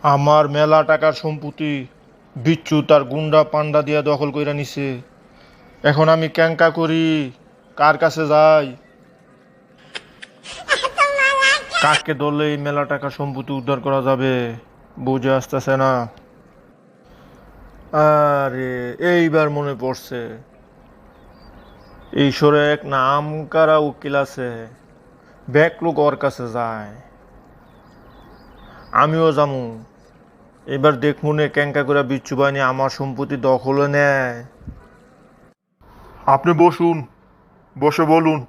আমার মেলা টাকার সম্পত্তি বিচ্ছু তার গুন্ডা পান্ডা দিয়া দখল কইরা নিছে। এখন আমি ক্যাঙ্কা করি, কার কাছে যাই, কাকে ধরলে এই মেলা টাকার সম্পত্তি উদ্ধার করা যাবে বুঝে আসতেছে না। আরে এইবার মনে পড়ছে, এই সরে এক নাম কারা উকিল আছে, ব্যাক লোক ওর কাছে যায়, আমিও যামু। এবার দেখমুনে ক্যাঙ্কা করে বিচ্ছু বাহিনী আমার সম্পত্তি দখলে নেয়। আপনি বসুন, বসে বলুন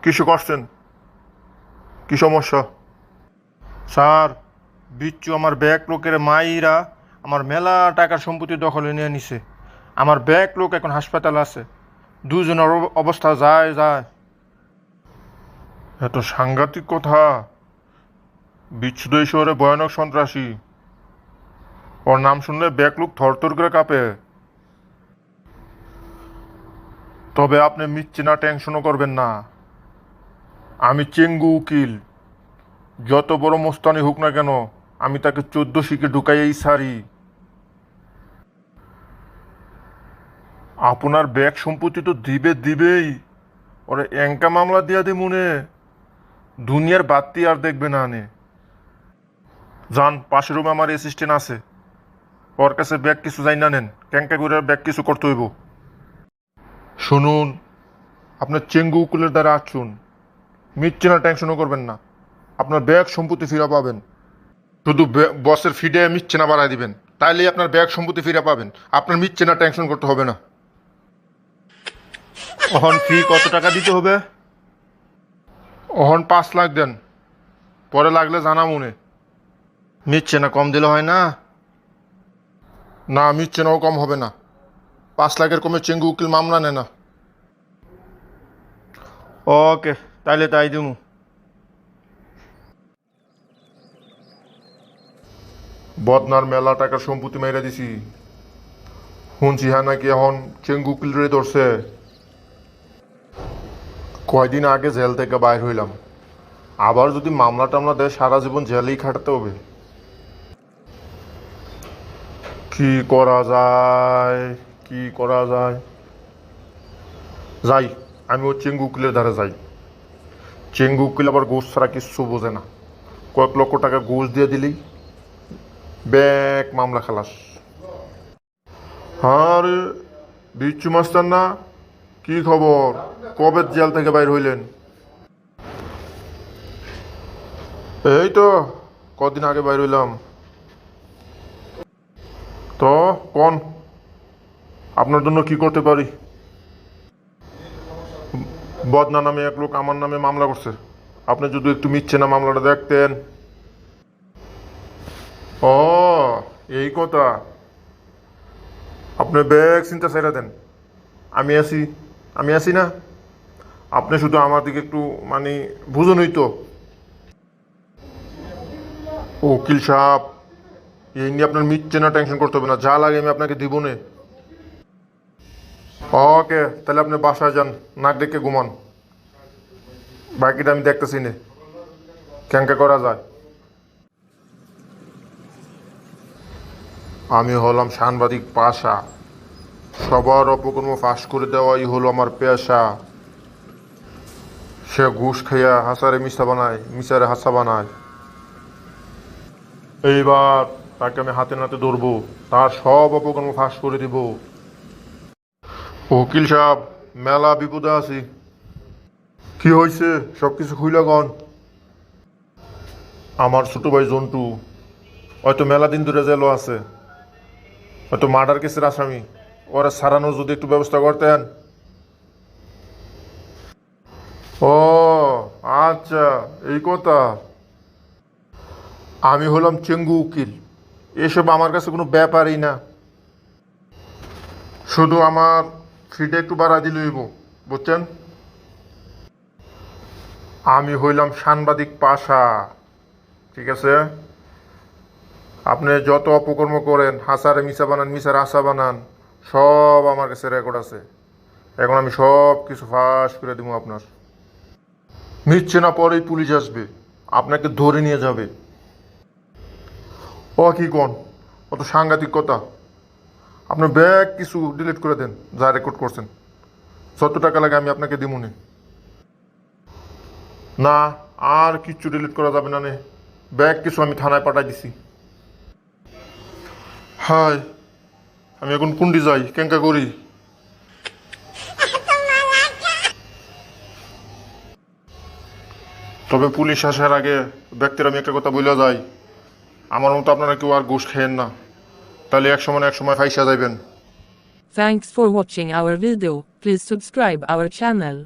কিছু করছেন, কি সমস্যা? স্যার, বিচ্ছু আমার ব্যাক লোকের মাইরা আমার মেলা টাকার সম্পত্তি দখলে নিয়ে নিছে। আমার ব্যাক লোক এখন হাসপাতালে আছে, দুজনের অবস্থা যায় যায়। এত সাংঘাতিক কথা! বিচ্ছুদ এই শহরে ভয়ানক সন্ত্রাসী। ওর নাম শুনলে ব্যাকলুক থরথর করে কাঁপে। তবে আপনি মিথ্যে না, টেনশনও করবেন না। আমি চেঙ্গু উকিল, যত বড় মোস্তানি হোক না কেন আমি তাকে 14 শিকে ঢুকাইয়াই সারি। আপনার ব্যাগ সম্পত্তি তো দিবেই। ওরে এঙ্কা মামলা দিয়া দে মনে, দুনিয়ার বাত্তি আর দেখবে না আনে। যান, পাশের রুমে আমার অ্যাসিস্ট্যান্ট আছে, ওর কাছে ব্যাগ কিছু যাই না নেন, ক্যাঙ্কা করে ব্যাগ কিছু করতে হইব। শুনুন, আপনার চেঙ্গু উকিলের দ্বারা আসুন, মিথ্যে না, টেনশনও করবেন না। আপনার ব্যাগ সম্পত্তি ফিরে পাবেন। শুধু বসের ফিডে মিথ্যে না বাড়াই দিবেন, তাইলেই আপনার ব্যাগ সম্পত্তি ফিরে পাবেন। আপনার মিথ্যে না, টেনশন করতে হবে না। এখন ফি কত টাকা দিতে হবে? ওহন 5 লাখ দেন, পরে লাগলে জানা মনে। নিচ্ছে না কম দিলে হয় না? না, মিথ্যে নাও কম হবে না। 5 লাখের কমে চেঙ্গু উকিল মামলা নেয় না। ওকে, তাইলে তাই দিমু। বদনার মেলা টাকার সম্পত্তি মেরে দিছি, শুনছি হ্যাঁ নাকি এখন চেঙ্গু উকিল রে ধরছে। কয়দিন আগে জেল থেকে বাইর হইলাম, আবার যদি মামলা টামলা দেয় সারা জীবন জেলেই খাটাতে হবে। কি করা যায়, কি করা যায়? যাই, আমি ওই চেঙ্গু উকিলের ধারে যাই। চেঙ্গু উকিল আবার ঘুষ ছাড়া কিচ্ছু বোঝে না, কয়েক লক্ষ টাকা ঘুষ দিয়ে দিলেই ব্যাক মামলা খালাস। আরে বিচ্ছু মাস্টার না, কি খবর? কবে জেল থেকে বাইর হইলেন? এই তো কদিন আগে বাইর হইলাম। তো কোন, আপনার জন্য কি করতে পারি? বদনা নামে এক লোক আমার নামে মামলা করছে, আপনি যদি একটু মিথ্যে না মামলাটা দেখতেন। ও, এই কথা। আপনি ব্যাগ চিন্তা ছেড়ে দেন, আমি আছি, আমি আছি না। আপনি শুধু আমার দিকে একটু মানে বুঝুনই তো। উকিল সাহেব, এই নিয়ে আপনার মিথ্যে না, টেনশন করতে হবে না, যা লাগে আমি আপনাকে দিব নে। ওকে, তাহলে আপনি বাসায় যান, নাক ডেকে ঘুমান, বাকিটা আমি দেখতেছি নে ক্যাঙ্কা করা যায়। আমি হলাম সাংবাদিক পাশা, সবার অপকর্ম ফাঁস করে দেওয়াই হলো আমার পেশা। সে ঘুষ খাইয়া হাসারে মিশা বানায়, মিশারে হাসা বানায়। এইবার তাকে আমি হাতে নাতে ধরবো, তার সব অপকর্ম ফাঁস করে দিব। উকিল সাহেব, মেলা বিপদে আছি। কি হয়েছে সব কিছু খুইলা গন। আমার ছোট ভাই জন্টু হয়তো মেলা দিন ধরে জেলও আছে, হয়তো মার্ডার কেসের আসামি। ওরা সারানোর যদি একটু ব্যবস্থা করতেন। ও আচ্ছা, এই কথা। আমি হলাম চেঙ্গু উকিল, এসব আমার কাছে কোনো ব্যাপারই না। শুধু আমার ফিটা একটু বাড়া দিলে হইব, বুঝছেন? আমি হইলাম সাংবাদিক পাশা, ঠিক আছে? আপনি যত অপকর্ম করেন, হাসারে মিশা বানান, মিশার আশা বানান, সব আমার কাছে রেকর্ড আছে। এখন আমি সব কিছু ফাঁস করে দিব আপনার। মিথ্যে না, পরেই পুলিশ আসবে, আপনাকে ধরে নিয়ে যাবে। ও কি কোন অত সাংঘাতিক কথা। আপনার ব্যাগ কিছু ডিলিট করে দেন যা রেকর্ড করছেন। যত টাকা লাগে আমি আপনাকে দিমুনি। না, আর কিচ্ছু ডিলিট করা যাবে না নে। ব্যাগ কিছু আমি থানায় পাঠাই দিছি। হাই, আমি এখন কুন্ডি যাই, কেঙ্কা করি। তবে পুলিশ আসার আগে ব্যক্তির আমি একটা কথা বলে যাই, আমার মতো আপনারা কেউ আর ঘুষ খেয়েন না, তাহলে এক সময় না এক সময় ফাইসা যাইবেন। Thanks for watching our video. Please subscribe our channel.